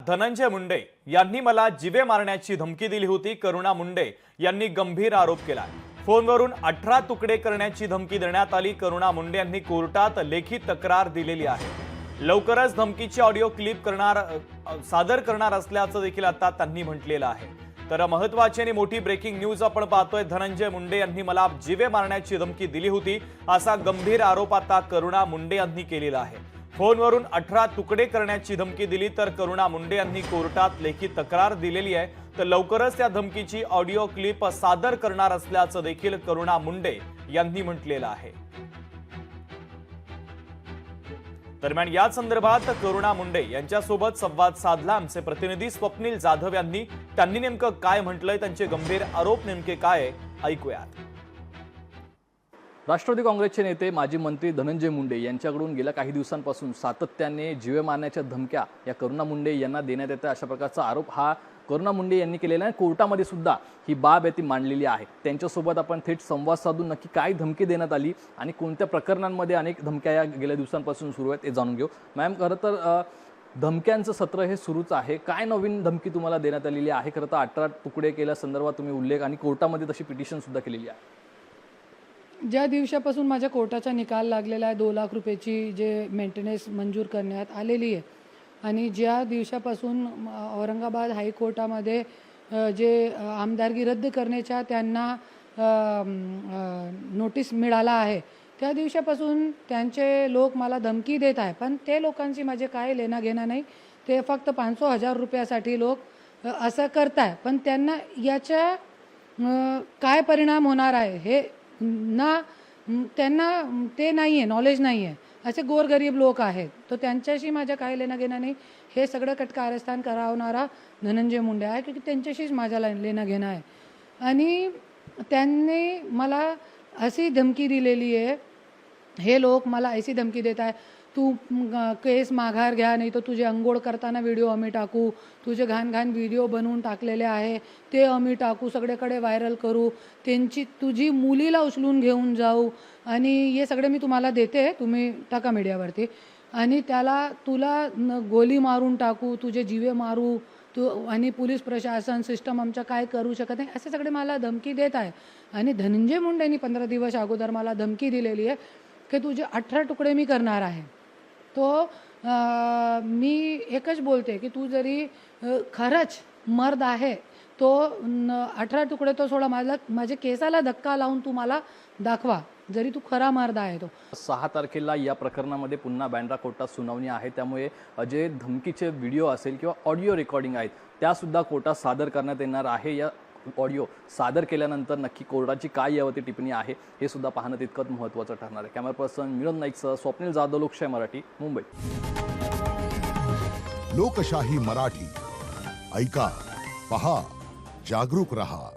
धनंजय मुंडे यांनी मला जीवे मारण्याची धमकी दिली होती। करुणा मुंडे यांनी गंभीर आरोप केला। फोनवरून 18 तुकडे करण्याची धमकी देण्यात आली। करुणा मुंडे यांनी कोर्टात लेखी तक्रार दिलेली आहे। लवकरच धमकीची ऑडिओ क्लिप सादर करणार असल्याचं देखील आता त्यांनी म्हटलेलं आहे। तर महत्त्वाची आणि मोठी ब्रेकिंग न्यूज आपण पाहतोय। धनंजय मुंडे यांनी मला जीवे मारण्याची धमकी दिली होती असा गंभीर आरोप आता करुणा मुंडे यांनी केलेला आहे। फोनवरून 18 तुकडे करण्याची धमकी दिली तर करुणा मुंडे यांनी कोर्टात लेखी तक्रार दिलेली आहे। तर लवकरच त्या धमकीची ऑडिओ क्लिप सादर करणार असल्याचं देखील करुणा मुंडे यांनी म्हटलेलं आहे। दरम्यान या संदर्भात करुणा मुंडे यांच्यासोबत संवाद साधला आमचे प्रतिनिधी स्वप्नील जाधव यांनी। त्यांनी नेमकं काय म्हटलंय, त्यांचे गंभीर आरोप नेमके काय ऐकूयात। राष्ट्रवादी काँग्रेसचे नेते माजी मंत्री धनंजय मुंडे यांच्याकडून गेल्या काही दिवसांपासून सातत्याने जीवे मारण्याच्या धमक्या या करुणा मुंडे यांना देण्यात येतात अशा प्रकारचा आरोप हा करुणा मुंडे यांनी केलेला आहे। कोर्टामध्ये सुद्धा ही बाब आहे ती मांडलेली आहे। त्यांच्यासोबत आपण थेट संवाद साधून नक्की काय धमकी देण्यात आली आणि कोणत्या प्रकरणांमध्ये अनेक धमक्या या गेल्या दिवसांपासून सुरू आहेत हे जाणून घेऊ। मॅम, खरं तर धमक्यांचं सत्र हे सुरूच आहे। काय नवीन धमकी तुम्हाला देण्यात आलेली आहे? खरं तर 18 तुकडे केल्या संदर्भात तुम्ही उल्लेख आणि कोर्टामध्ये तशी पिटिशन सुद्धा केलेली आहे। ज्या दिवसापासून माझ्या कोर्टाचा निकाल लागलेला आहे 2 लाख रुपयाची जे मेंटेनन्स मंजूर करण्यात आलेली आहे आणि ज्या दिवसापासून औरंगाबाद हायकोर्टामध्ये जे आमदारकी रद्द करण्याच्या त्यांना नोटीस मिळाला आहे त्या दिवसापासून त्यांचे लोक मला धमकी देत आहे। पण ते लोकांची माझे काय लेना घेणं नाही। ते फक्त 500,000 रुपयासाठी लोक असं करताय, पण त्यांना याच्या काय परिणाम होणार आहे हे ना त्यांना ते नाही आहे, नॉलेज नाही आहे। असे गोरगरीब लोक आहेत, तो त्यांच्याशी माझ्या काय लेणं घेणं नाही। हे सगळं कारस्थान करावणारा धनंजय मुंडे आहे, की त्यांच्याशीच माझ्या लेणं घेणं आहे। आणि त्यांनी मला अशी धमकी दिलेली आहे, हे लोक मला अशी धमकी देत आहे, तू केस माघार घ्या नाही तर तुझे अंघोळ करताना व्हिडिओ आम्ही टाकू, तुझे घाण घाण व्हिडिओ बनवून टाकलेले आहे ते आम्ही टाकू, सगळीकडे व्हायरल करू, तुझी मुलीला उचलून घेऊन जाऊ आणि हे सगळे मी तुम्हाला देते, तुम्ही टाका मीडियावरती आणि तुला गोली मारून टाकू, तुझे जीवे मारू आणि पोलीस प्रशासन सिस्टम आमच्या काय करू शकत नाही, असे सगळे मला धमकी देत आहे। आणि धनंजय मुंडेंनी 15 दिवस अगोदर मला धमकी दिलेली आहे की तुझे 18 तुकडे मी करणार आहे। तो मी एकच बोलते की तू जरी खरंच मर्द आहे तो 18 तुकडे तो सोडा, माझ्या केसाला धक्का लावून तू मला दाखवा जरी तू खरा मर्द आहे। तो 6 तारखेला या प्रकरणामध्ये पुन्हा बँड्रा कोर्टात सुनावणी आहे, त्यामुळे जे धमकीचे व्हिडिओ असेल किंवा ऑडिओ रेकॉर्डिंग आहेत त्या सुद्धा कोर्टात सादर करण्यात येणार आहे। या ऑडिओ सादर केल्यानंतर नक्की कोर्टाची काय यावरती टिप्पणी आहे हे सुद्धा पाहणं तितकंच महत्त्वाचं ठरणार आहे। कॅमेरा पर्सन मिलन नाईकसह स्वप्नील जाधव, लोकशाही मराठी, मुंबई। लोकशाही मराठी ऐका, पहा, जागरूक रहा।